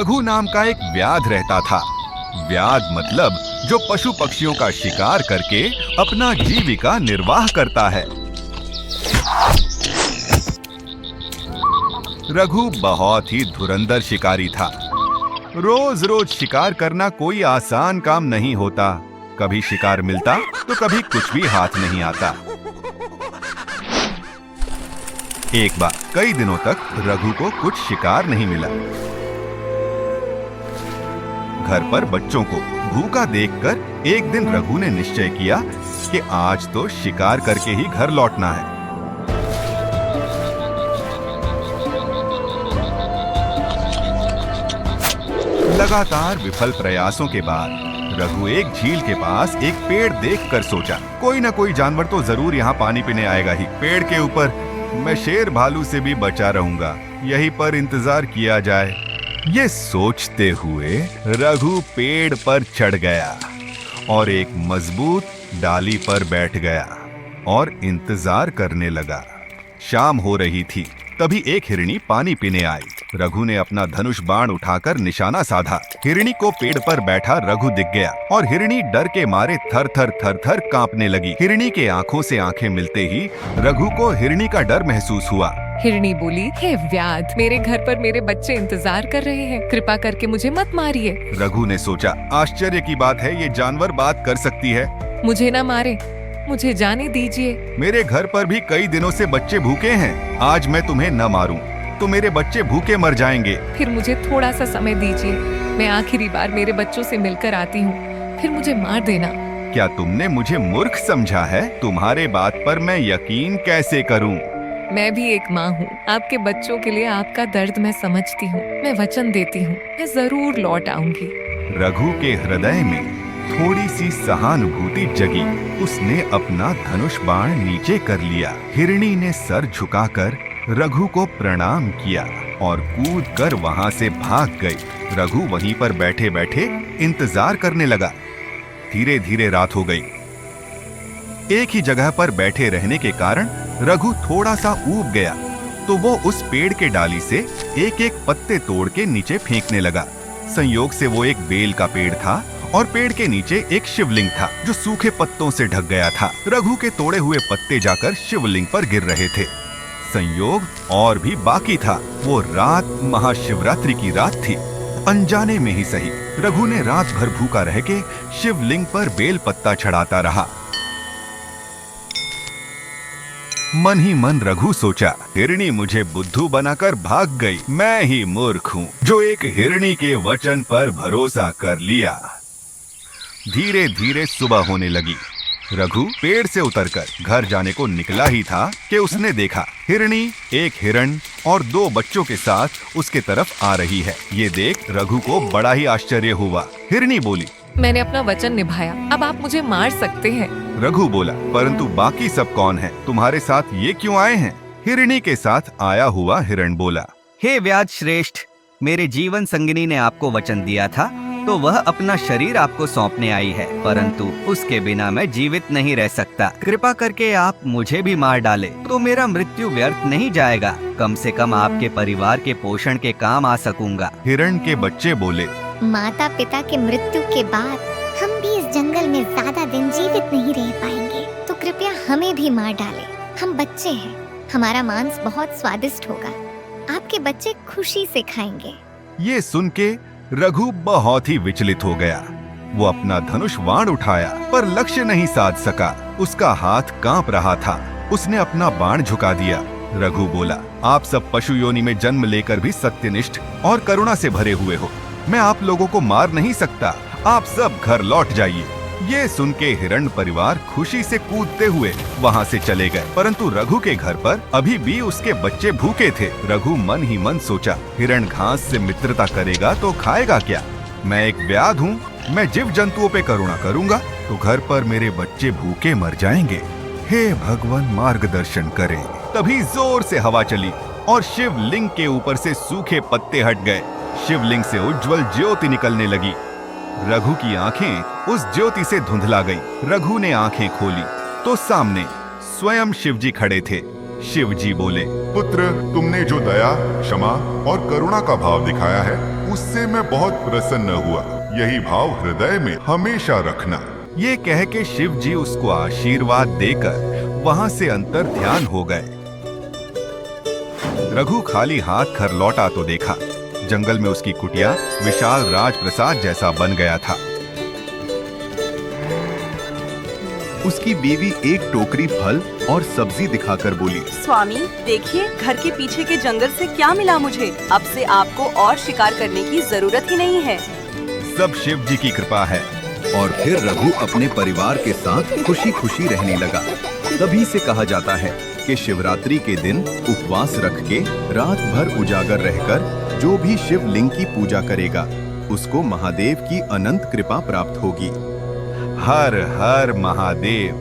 रघु नाम का एक व्याध रहता था। व्याध मतलब जो पशु पक्षियों का शिकार करके अपना जीविका निर्वाह करता है। रघु बहुत ही धुरंधर शिकारी था। रोज रोज शिकार करना कोई आसान काम नहीं होता। कभी शिकार मिलता तो कभी कुछ भी हाथ नहीं आता। एक बार कई दिनों तक रघु को कुछ शिकार नहीं मिला। घर पर बच्चों को भूखा देखकर एक दिन रघु ने निश्चय किया कि आज तो शिकार करके ही घर लौटना है। लगातार विफल प्रयासों के बाद रघु एक झील के पास एक पेड़ देखकर सोचा, कोई ना कोई जानवर तो जरूर यहाँ पानी पीने आएगा ही। पेड़ के ऊपर मैं शेर भालू से भी बचा रहूंगा, यहीं पर इंतजार किया जाए। ये सोचते हुए रघु पेड़ पर चढ़ गया और एक मजबूत डाली पर बैठ गया और इंतजार करने लगा। शाम हो रही थी, तभी एक हिरनी पानी पीने आई। रघु ने अपना धनुष बाण उठाकर निशाना साधा। हिरनी को पेड़ पर बैठा रघु दिख गया और हिरनी डर के मारे थर थर कांपने लगी। हिरनी के आंखों से आंखें मिलते ही रघु को हिरनी का डर महसूस हुआ। हिरनी बोली, हे व्याध, मेरे घर पर मेरे बच्चे इंतजार कर रहे हैं, कृपा करके मुझे मत मारिए। रघु ने सोचा, आश्चर्य की बात है, ये जानवर बात कर सकती है। मुझे न मारे, मुझे जाने दीजिए। मेरे घर पर भी कई दिनों से बच्चे भूखे हैं। आज मैं तुम्हें न मारूं तो मेरे बच्चे भूखे मर जाएंगे। फिर मुझे थोड़ा सा समय दीजिए, मैं आखिरी बार मेरे बच्चों से मिलकर आती हूँ, फिर मुझे मार देना। क्या तुमने मुझे मूर्ख समझा है? तुम्हारे बात पर मैं यकीन कैसे करूं? मैं भी एक माँ हूँ, आपके बच्चों के लिए आपका दर्द मैं समझती हूँ। मैं वचन देती हूँ, मैं जरूर लौट आऊंगी। रघु के हृदय में थोड़ी सी सहानुभूति जगी। उसने अपना धनुष बाण नीचे कर लिया। हिरनी ने सर झुकाकर रघु को प्रणाम किया और कूदकर वहां से भाग गई। रघु वहीं पर बैठे बैठे इंतजार करने लगा। धीरे धीरे रात हो गई। एक ही जगह पर बैठे रहने के कारण रघु थोड़ा सा ऊब गया तो वो उस पेड़ के डाली से एक एक पत्ते तोड़ के नीचे फेंकने लगा। संयोग से वो एक बेल का पेड़ था और पेड़ के नीचे एक शिवलिंग था जो सूखे पत्तों से ढक गया था। रघु के तोड़े हुए पत्ते जाकर शिवलिंग पर गिर रहे थे। संयोग और भी बाकी था। वो रात महाशिवरात्रि की रात थी। अनजाने में ही सही रघु ने रात भर भूखा रह के शिवलिंग पर बेल पत्ता चढ़ाता रहा। मन ही मन रघु सोचा, हिरनी मुझे बुद्धू बनाकर भाग गई। मैं ही मूर्ख हूँ जो एक हिरनी के वचन पर भरोसा कर लिया। धीरे धीरे सुबह होने लगी। रघु पेड़ से उतरकर घर जाने को निकला ही था कि उसने देखा हिरनी एक हिरण और दो बच्चों के साथ उसके तरफ आ रही है। ये देख रघु को बड़ा ही आश्चर्य हुआ। हिरनी बोली, मैंने अपना वचन निभाया, अब आप मुझे मार सकते हैं। रघु बोला, परंतु बाकी सब कौन है? तुम्हारे साथ ये क्यों आए हैं? हिरनी के साथ आया हुआ हिरण बोला, हे व्याध श्रेष्ठ, मेरे जीवन संगिनी ने आपको वचन दिया था तो वह अपना शरीर आपको सौंपने आई है, परंतु उसके बिना मैं जीवित नहीं रह सकता। कृपा करके आप मुझे भी मार डाले तो मेरा मृत्यु व्यर्थ नहीं जाएगा। कम से कम आपके परिवार के पोषण के काम आ सकूंगा। हिरण के बच्चे बोले, माता पिता के मृत्यु के बाद हम भी इस जंगल में ज्यादा दिन जीवित नहीं रह पाएंगे, तो कृपया हमें भी मार डाले। हम बच्चे हैं, हमारा मांस बहुत स्वादिष्ट होगा, आपके बच्चे खुशी से खाएंगे। ये सुन के रघु बहुत ही विचलित हो गया। वो अपना धनुष बाण उठाया पर लक्ष्य नहीं साध सका। उसका हाथ कांप रहा था। उसने अपना बाण झुका दिया। रघु बोला, आप सब पशु योनि में जन्म लेकर भी सत्यनिष्ठ और करुणा से भरे हुए हो। मैं आप लोगों को मार नहीं सकता। आप सब घर लौट जाइए। ये सुन के हिरण परिवार खुशी से कूदते हुए वहाँ से चले गए, परंतु रघु के घर पर अभी भी उसके बच्चे भूखे थे। रघु मन ही मन सोचा, हिरण घास से मित्रता करेगा तो खाएगा क्या? मैं एक व्याध हूँ, मैं जीव जंतुओं पे करुणा करूँगा तो घर पर मेरे बच्चे भूखे मर जाएंगे। हे भगवान मार्गदर्शन करें। तभी जोर से हवा चली और शिवलिंग के ऊपर से सूखे पत्ते हट गए। शिवलिंग से उज्जवल ज्योति निकलने लगी। रघु की आंखें उस ज्योति से धुंधला गई। रघु ने आंखें खोली तो सामने स्वयं शिवजी खड़े थे। शिवजी बोले, पुत्र, तुमने जो दया, क्षमा और करुणा का भाव दिखाया है उससे मैं बहुत प्रसन्न हुआ। यही भाव हृदय में हमेशा रखना। ये कह के शिव जी उसको आशीर्वाद देकर वहां से अंतर ध्यान हो गए। रघु खाली हाथ घर लौटा तो देखा जंगल में उसकी कुटिया विशाल राजप्रसाद जैसा बन गया था। उसकी बीवी एक टोकरी फल और सब्जी दिखाकर बोली, स्वामी देखिए, घर के पीछे के जंगल से क्या मिला मुझे। अब से आपको और शिकार करने की जरूरत ही नहीं है। सब शिव जी की कृपा है। और फिर रघु अपने परिवार के साथ खुशी खुशी रहने लगा। तभी से कहा जाता है कि शिवरात्रि के दिन उपवास रख के रात भर उजागर रहकर जो भी शिवलिंग की पूजा करेगा उसको महादेव की अनंत कृपा प्राप्त होगी। हर हर महादेव।